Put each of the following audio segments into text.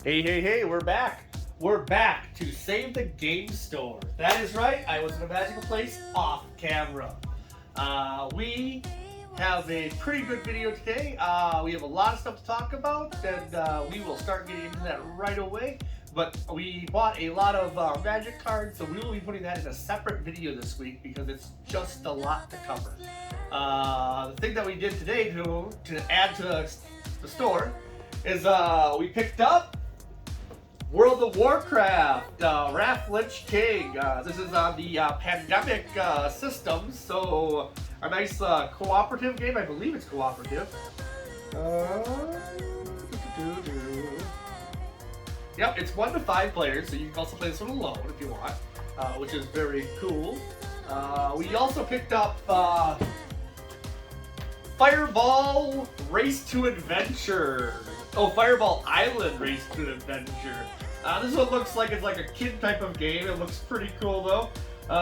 Hey, we're back. We're back to Save the Game Store. That is right, I was in a magical place off camera. We have a pretty good video today. We have a lot of stuff to talk about, and we will start getting into that right away. But we bought a lot of magic cards, so we will be putting that in a separate video this week because it's just a lot to cover. The thing that we did today to add to the store is we picked up World of Warcraft, Wrath Lich King. This is on the pandemic system, so a nice cooperative game. I believe it's cooperative. Yep, it's 1 to 5 players, so you can also play this one alone if you want, which is very cool. We also picked up Fireball Race to Adventure. Oh, Fireball Island Race to Adventure. This one looks like it's like a kid type of game. It looks pretty cool though.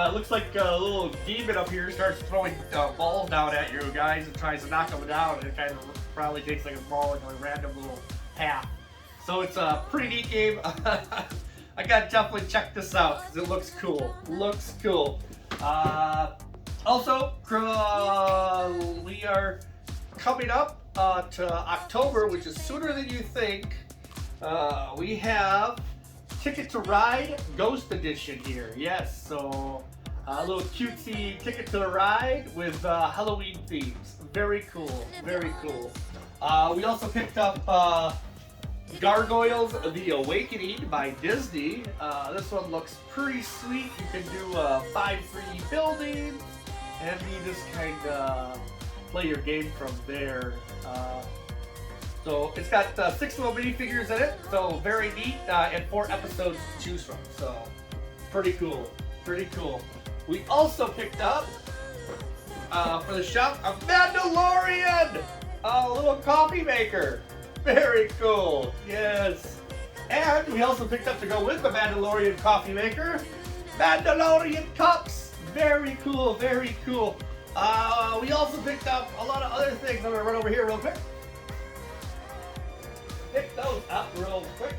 It looks like a little demon up here starts throwing balls down at you guys and tries to knock them down, and it kind of probably takes like a ball in a random little path. So it's a pretty neat game. I gotta definitely check this out because it looks cool. Looks cool. Also, we are coming up to October, which is sooner than you think. We have Ticket to Ride Ghost Edition here. Yes, so a little cutesy Ticket to the Ride with Halloween themes. Very cool, very cool. We also picked up Gargoyles The Awakening by Disney. This one looks pretty sweet. You can do 5 free buildings, and you just kind of play your game from there. So it's got 6 little minifigures in it, so very neat, and 4 episodes to choose from. So pretty cool, pretty cool. We also picked up for the shop a Mandalorian, a little coffee maker. Very cool, yes. And we also picked up to go with the Mandalorian coffee maker, Mandalorian cups. Very cool, very cool. We also picked up a lot of other things. I'm gonna run over here real quick. Pick those up real quick.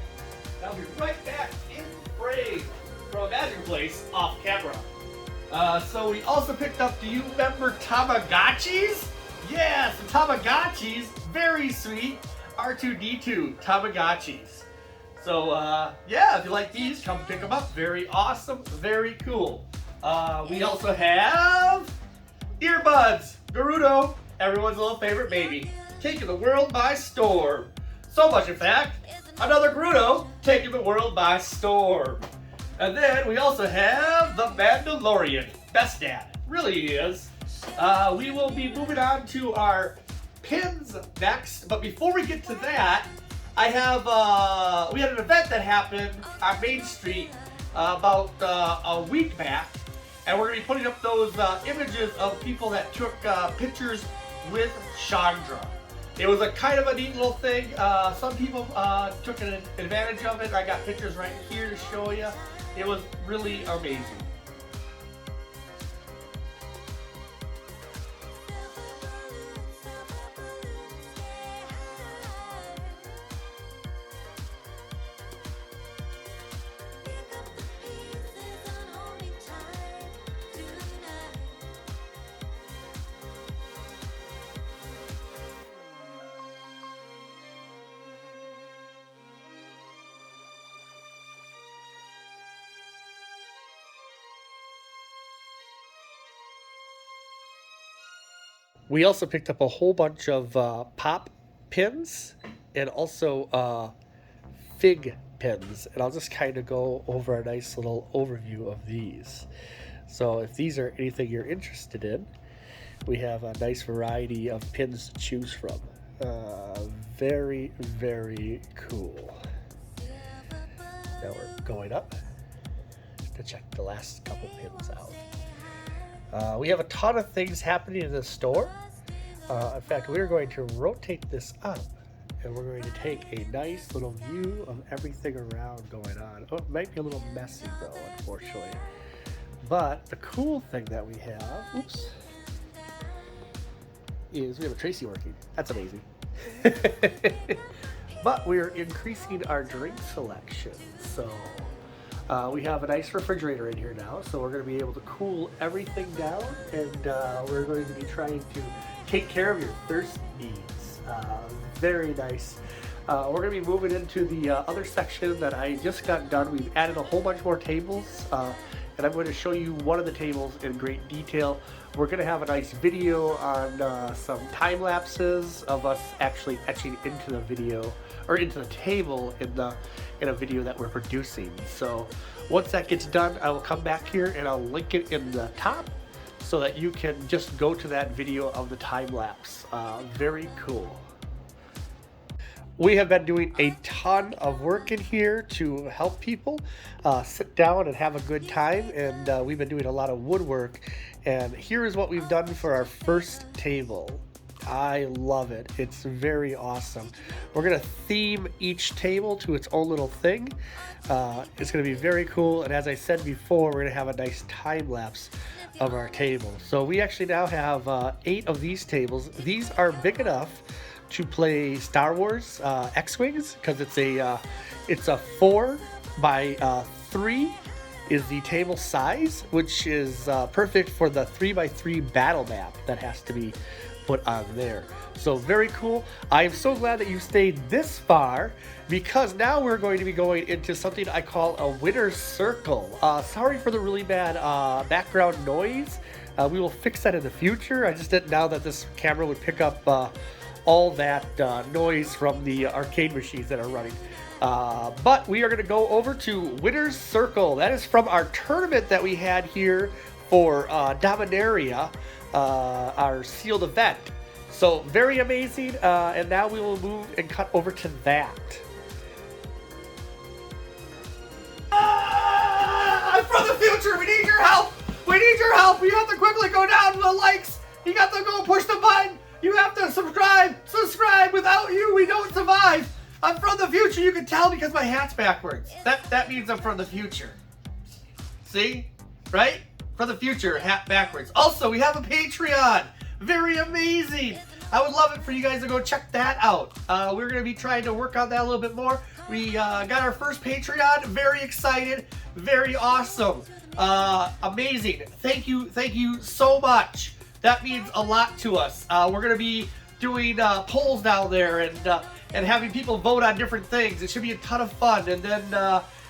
I'll be right back in frame from a magic place off camera. So we also picked up, do you remember Tamagotchis? Yes, the Tamagotchis, very sweet. R2-D2 Tamagotchis. So yeah, if you like these, come pick them up. Very awesome, very cool. We also have Earbuds, Gerudo, everyone's little favorite baby, taking the world by storm. So much, in fact, another Gerudo taking the world by storm. And then we also have the Mandalorian, best dad, really he is. We will be moving on to our pins next, but before we get to that, I have we had an event that happened on Main Street about a week back, and we're going to be putting up those images of people that took pictures with Chandra. It was a kind of a neat little thing. Some people took an advantage of it. I got pictures right here to show you. It was really amazing. We also picked up a whole bunch of pop pins and also fig pins, and I'll just kind of go over a nice little overview of these. So if these are anything you're interested in, we have a nice variety of pins to choose from. Very, very cool. Now we're going up to check the last couple pins out. We have a ton of things happening in the store. In fact, we're going to rotate this up, and we're going to take a nice little view of everything around going on. Oh, it might be a little messy though, unfortunately. But the cool thing that we have, is we have a Tracy working. That's amazing. but we're increasing our drink selection. So we have a nice refrigerator in here now, so we're going to be able to cool everything down, and we're going to be trying to take care of your thirst needs. Very nice. We're going to be moving into the other section that I just got done. We've added a whole bunch more tables, and I'm going to show you one of the tables in great detail. We're going to have a nice video on some time lapses of us actually etching into the video, or into the table in a video that we're producing. So once that gets done, I will come back here and I'll link it in the top so that you can just go to that video of the time lapse. Very cool. We have been doing a ton of work in here to help people sit down and have a good time, and we've been doing a lot of woodwork, and here is what we've done for our first table. I love it. It's very awesome. We're going to theme each table to its own little thing. It's going to be very cool, and as I said before, we're going to have a nice time lapse of our table. So we actually now have 8 of these tables. These are big enough to play Star Wars X-Wings, because it's a 4 by 3 is the table size, which is perfect for the 3x3 battle map that has to be put on there. So very cool. I am so glad that you stayed this far, because now we're going to be going into something I call a winner's circle. Sorry for the really bad background noise. We will fix that in the future. I just didn't know that this camera would pick up all that noise from the arcade machines that are running. But we are going to go over to Winner's Circle. That is from our tournament that we had here for Dominaria, our sealed event. So very amazing, and now we will move and cut over to that. From the future, we need your help! We need your help! You have to quickly go down to the likes! You got to go push the button! You have to subscribe! Subscribe! Without you, we don't survive! I'm from the future, you can tell because my hat's backwards. That means I'm from the future. See? Right? From the future, hat backwards. Also, we have a Patreon! Very amazing! I would love it for you guys to go check that out. We're going to be trying to work on that a little bit more. We got our first Patreon. Very excited. Very awesome. Amazing. Thank you so much. That means a lot to us. We're going to be doing polls down there and having people vote on different things. It should be a ton of fun. And then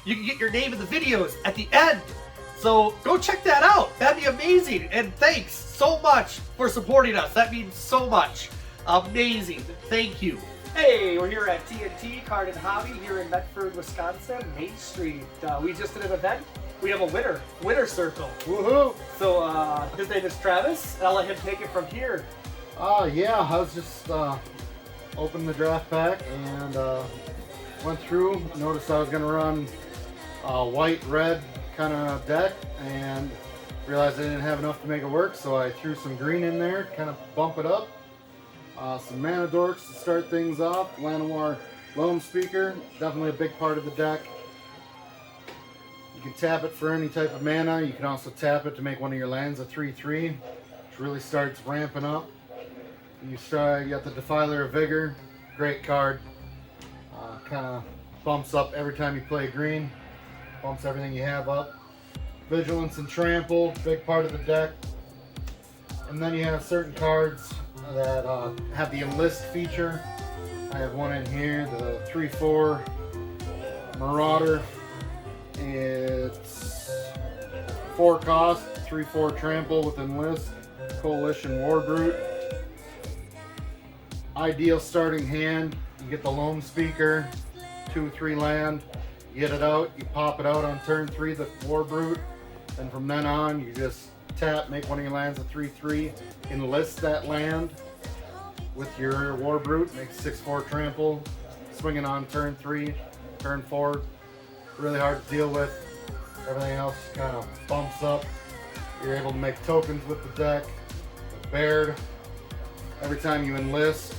you can get your name in the videos at the end. So go check that out. That'd be amazing. And thanks so much for supporting us. That means so much. Amazing. Thank you. Hey, we're here at TNT Card and Hobby here in Medford, Wisconsin, Main Street. We just did an event. We have a winner circle. Woohoo! So his name is Travis. I'll let him take it from here. Yeah, I was just opened the draft pack and went through. Noticed I was going to run a white-red kind of deck, and realized I didn't have enough to make it work, so I threw some green in there, kind of bump it up. Some mana dorks to start things off. Llanowar Loam Speaker, definitely a big part of the deck. You can tap it for any type of mana. You can also tap it to make one of your lands a 3/3, which really starts ramping up. You got the Defiler of Vigor, great card. Kind of bumps up every time you play green. Bumps everything you have up. Vigilance and Trample, big part of the deck. And then you have certain cards that have the Enlist feature. I have one in here, the 3/4 Marauder. It's 4 cost, 3/4 Trample with Enlist, Coalition Warbrute. Ideal starting hand, you get the Loam Speaker, 2/3 land. You get it out, you pop it out on turn 3, the Warbrute, and from then on you just tap, make one of your lands a 3/3, enlist that land with your Warbrute, make 6/4 Trample, swinging on turn 3, turn 4, really hard to deal with. Everything else kind of bumps up. You're able to make tokens with the deck. The Baird, every time you enlist,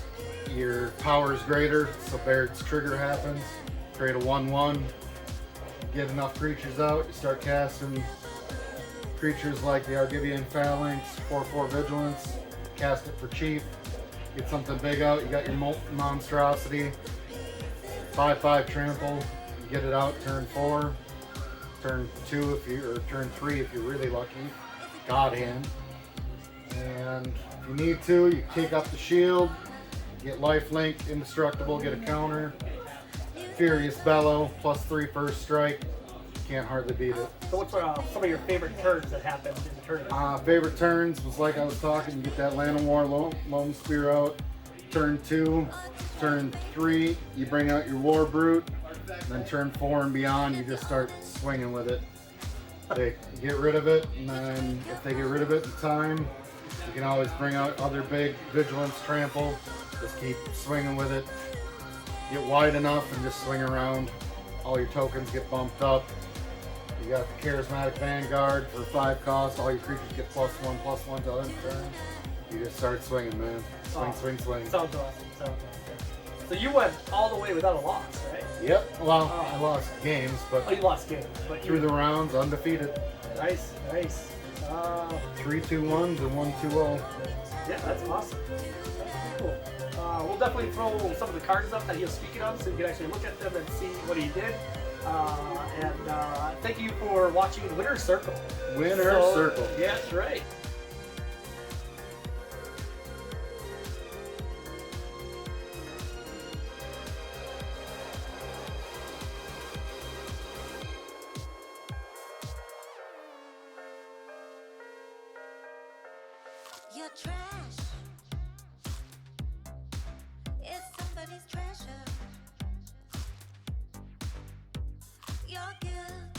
your power is greater, so Baird's trigger happens. Create a 1/1. Get enough creatures out, you start casting creatures like the Argivian Phalanx, 4/4 Vigilance, cast it for cheap, get something big out, you got your Molten Monstrosity, 5-5 trample. You get it out turn 4, turn 2 if you, or turn 3 if you're really lucky. God hand. And if you need to, you take up the shield, get lifelink, indestructible, get a counter. Furious Bellow, +3 first strike. Can't hardly beat it. So what's some of your favorite turns that happened in the tournament? Favorite turns was like I was talking, you get that Land of War Lone Spear out. Turn 2, turn 3, you bring out your War Brute. Then turn 4 and beyond, you just start swinging with it. They get rid of it, and then if they get rid of it in time, you can always bring out other big Vigilance Trample. Just keep swinging with it. Get wide enough and just swing around. All your tokens get bumped up. You got the Charismatic Vanguard for 5 cost. All your creatures get +1/+1 to end turn. You just start swinging, man. Swing, swing. Sounds awesome. Sounds awesome. So you went all the way without a loss, right? Yep. Well, I lost games, but Oh, you lost games, but through the rounds, undefeated. Nice, nice. 3-2-1s and 1-2-0. Yeah, that's awesome. That's cool. We'll definitely throw some of the cards up that he was speaking of, so you can actually look at them and see what he did. And thank you for watching Winner's Circle. Winner's Circle. Yeah, that's right. You're trash. It's somebody's treasure. You're good.